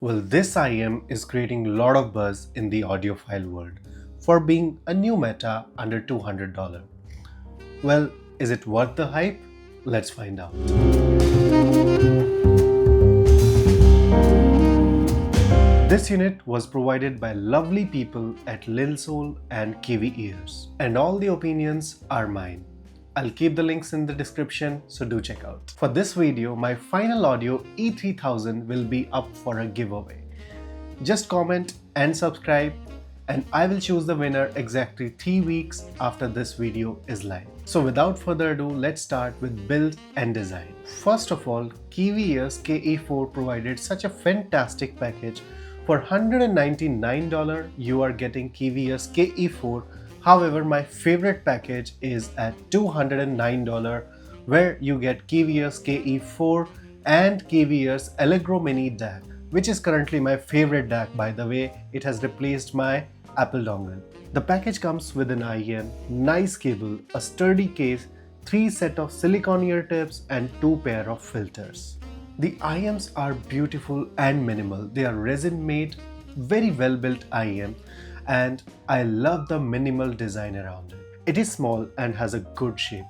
Well, this IM is creating a lot of buzz in the audiophile world for being a new meta under $200. Well, is it worth the hype? Let's find out. This unit was provided by lovely people at Lil Soul and Kiwi Ears, and all the opinions are mine. I'll keep the links in the description, so do check out. For this video, my final audio E3000 will be up for a giveaway. Just comment and subscribe, and I will choose the winner exactly 3 weeks after this video is live. So without further ado, let's start with build and design. First of all, Kiwi Ears KE4 provided such a fantastic package. For $199, you are getting Kiwi Ears KE4. However, my favorite package is at $209, where you get Kiwi Ears KE4 and Kiwi Ears Allegro Mini DAC, which is currently my favorite DAC, by the way. It has replaced my Apple dongle. The package comes with an IM, nice cable, a sturdy case, 3 set of silicone ear tips and 2 pair of filters. The IMs are beautiful and minimal. They are resin made, very well built IM, and I love the minimal design around it. It is small and has a good shape.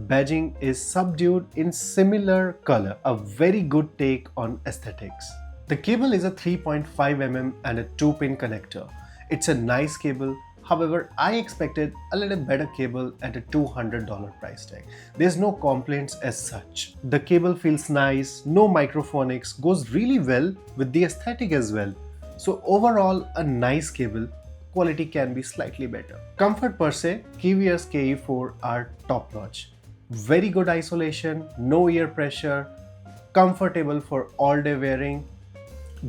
Badging is subdued in similar color, a very good take on aesthetics. The cable is a 3.5 mm and a 2-pin connector. It's a nice cable. However, I expected a little better cable at a $200 price tag. There's no complaints as such. The cable feels nice, no microphonics, goes really well with the aesthetic as well. So overall, a nice cable. Quality can be slightly better. Comfort per se, Kiwi Ears KE4 are top notch. Very good isolation, no ear pressure, comfortable for all day wearing.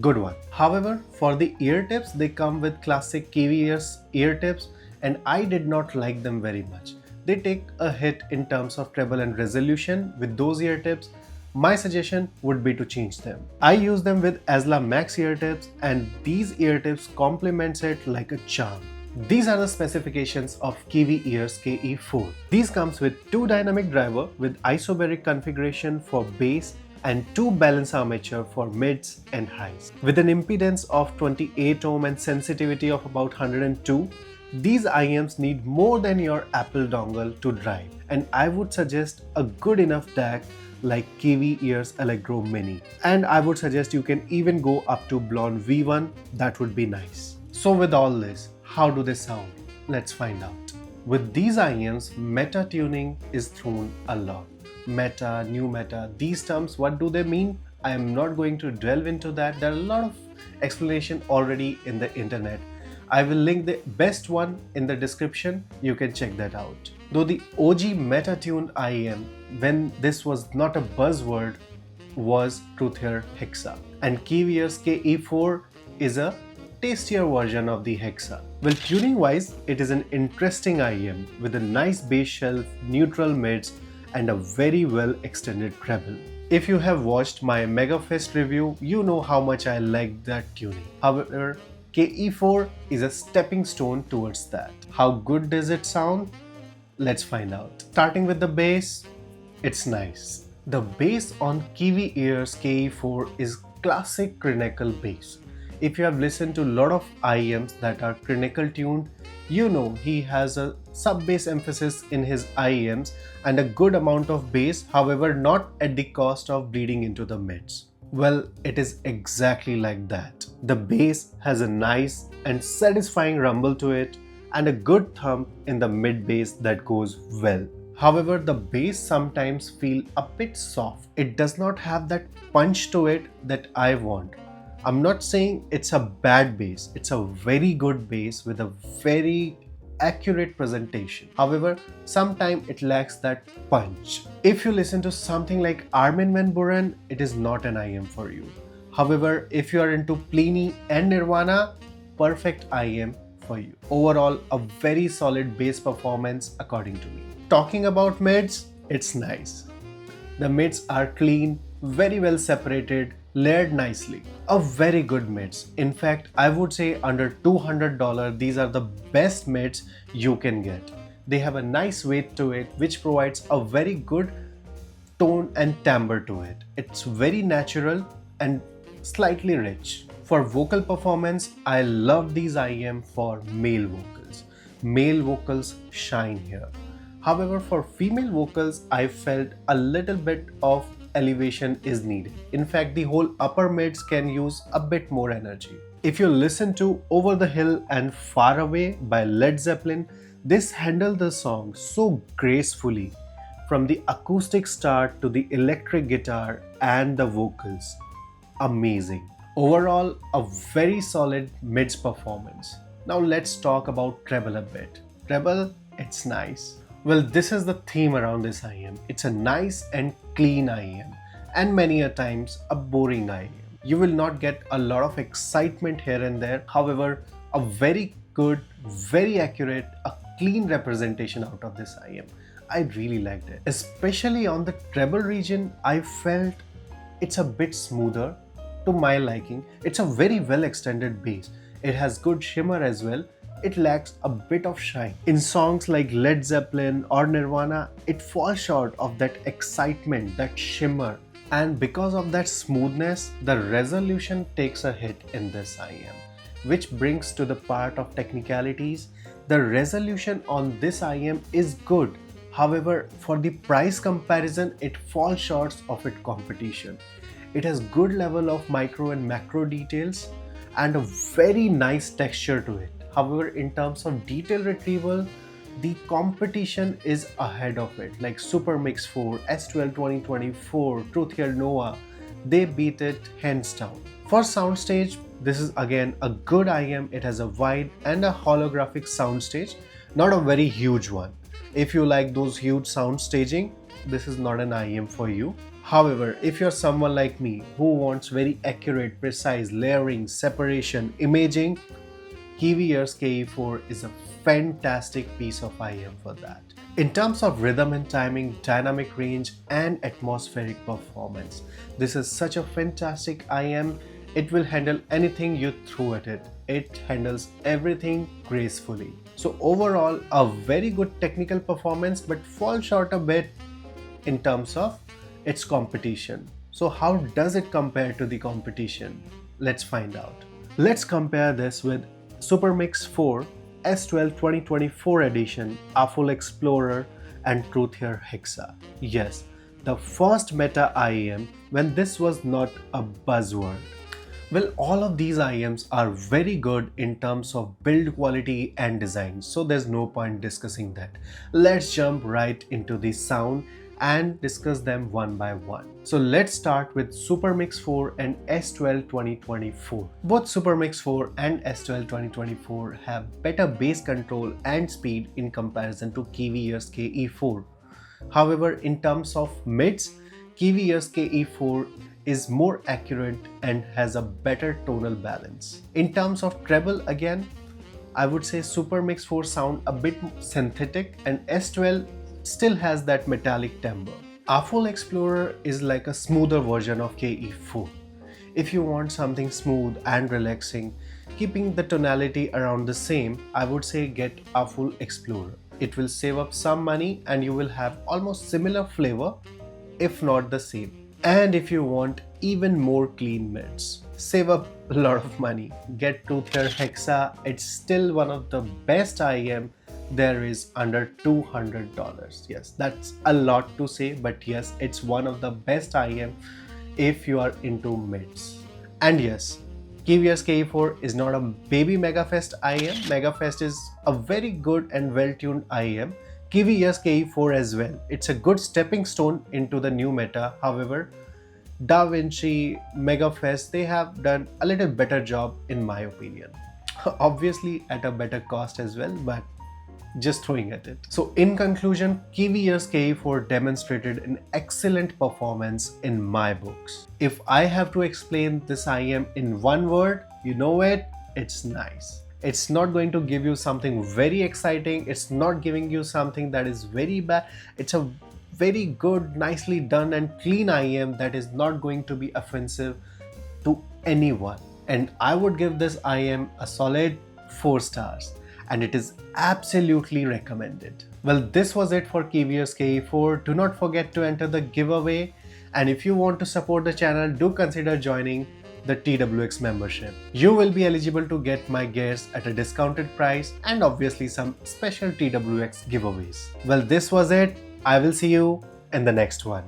Good one. However, for the ear tips, they come with classic Kiwi Ears ear tips, and I did not like them very much. They take a hit in terms of treble and resolution with those ear tips. My suggestion would be to change them. I use them with Asla Max ear tips, and these ear tips complements it like a charm. These are the specifications of Kiwi Ears KE4. These comes with 2 dynamic driver with isobaric configuration for bass and 2 balance armature for mids and highs. With an impedance of 28 ohm and sensitivity of about 102, these IMs need more than your Apple dongle to drive, and I would suggest a good enough DAC like Kiwi Ears Allegro Mini. And I would suggest you can even go up to Blonde V1, that would be nice. So with all this, how do they sound? Let's find out. With these IMs, meta tuning is thrown a lot. Meta, new meta, these terms, what do they mean? I am not going to delve into that. There are a lot of explanation already in the internet. I will link the best one in the description. You can check that out. Though the OG meta tuned IM, when this was not a buzzword, was Truthear Hexa, and Kiwi Ears KE4 is a tastier version of the Hexa. Well, tuning wise, it is an interesting IM with a nice bass shelf, neutral mids, and a very well extended treble. If you have watched my Mega Fest review, you know how much I like that tuning. However, KE4 is a stepping stone towards that. How good does it sound? Let's find out. Starting with the bass, it's nice. The bass on Kiwi Ears KE4 is classic crinacle bass. If you have listened to a lot of IMs that are crinacle tuned, you know he has a sub-bass emphasis in his IMs and a good amount of bass, however not at the cost of bleeding into the mids. Well, it is exactly like that. The bass has a nice and satisfying rumble to it and a good thump in the mid bass that goes well. However, the bass sometimes feel a bit soft. It does not have that punch to it that I want. I'm not saying it's a bad bass, it's a very good bass with a very accurate presentation. However, sometimes it lacks that punch. If you listen to something like Armin van Buuren, it is not an IM for you. However, if you are into Pliny and Nirvana, perfect IM for you. Overall, a very solid bass performance according to me. Talking about mids, it's nice. The mids are clean, very well separated, layered nicely. A very good mids. In fact, I would say under $200, these are the best mids you can get. They have a nice weight to it, which provides a very good tone and timbre to it. It's very natural and slightly rich. For vocal performance, I love these IEM for male vocals. Male vocals shine here. However, for female vocals, I felt a little bit of elevation is needed. In fact, the whole upper mids can use a bit more energy. If you listen to Over the Hill and Far Away by Led Zeppelin, this handled the song so gracefully, from the acoustic start to the electric guitar and the vocals. Amazing. Overall, a very solid mids performance. Now let's talk about treble a bit. Treble, it's nice. Well, this is the theme around this IEM. It's a nice and clean IEM, and many a times a boring IEM. You will not get a lot of excitement here and there. However, a very good, very accurate, a clean representation out of this IEM. I really liked it. Especially on the treble region, I felt it's a bit smoother to my liking. It's a very well extended bass. It has good shimmer as well. It lacks a bit of shine. In songs like Led Zeppelin or Nirvana, it falls short of that excitement, that shimmer. And because of that smoothness, the resolution takes a hit in this IEM. Which brings to the part of technicalities. The resolution on this IEM is good. However, for the price comparison, it falls short of its competition. It has good level of micro and macro details and a very nice texture to it. However, in terms of detail retrieval, the competition is ahead of it. Like SuperMix 4, S12 2024, Truthear Nova, they beat it hands down. For soundstage, this is again a good IEM. It has a wide and a holographic soundstage, not a very huge one. If you like those huge sound staging, this is not an IEM for you. However, if you're someone like me who wants very accurate, precise layering, separation, imaging, Kiwi Ears KE4 is a fantastic piece of IEM for that. In terms of rhythm and timing, dynamic range and atmospheric performance, this is such a fantastic IEM. It will handle anything you throw at it. It handles everything gracefully. So overall, a very good technical performance, but falls short a bit in terms of its competition. So how does it compare to the competition? Let's find out. Let's compare this with SuperMix 4, S12 2024 edition, Audiophile Explorer and Truthear Hexa. Yes, the first meta IEM when this was not a buzzword. Well, all of these IEMs are very good in terms of build quality and design, so there's no point discussing that. Let's jump right into the sound and discuss them one by one. So let's start with SuperMix 4 and S12 2024. Both SuperMix 4 and S12 2024 have better bass control and speed in comparison to Kiwi Ears KE4. However, in terms of mids, Kiwi Ears KE4 is more accurate and has a better tonal balance. In terms of treble, again, I would say SuperMix 4 sound a bit synthetic and S12 still has that metallic timbre. Audiophile Explorer is like a smoother version of KE4. If you want something smooth and relaxing, keeping the tonality around the same, I would say get Audiophile Explorer. It will save up some money and you will have almost similar flavor, if not the same. And if you want even more clean mids, save up a lot of money. Get Truthear Hexa. It's still one of the best IEM there is under $200. Yes, that's a lot to say, but yes, it's one of the best IEM if you are into mids. And yes, Kiwi Ears KE4 is not a baby Megafest IEM. Megafest is a very good and well-tuned IEM. Kiwi Ears KE4 as well. It's a good stepping stone into the new meta. However, Da Vinci, Megafest, they have done a little better job in my opinion. Obviously at a better cost as well, but just throwing at it. So in conclusion, Kiwi Ears KE4 demonstrated an excellent performance in my books. If I have to explain this IEM in one word, you know it, it's nice. It's not going to give you something very exciting. It's not giving you something that is very bad. It's a very good, nicely done and clean IEM that is not going to be offensive to anyone. And I would give this IEM a solid 4 stars. And it is absolutely recommended. Well, this was it for Kiwi Ears KE4. Do not forget to enter the giveaway. And if you want to support the channel, do consider joining the TWX membership. You will be eligible to get my gears at a discounted price and obviously some special TWX giveaways. Well, this was it. I will see you in the next one.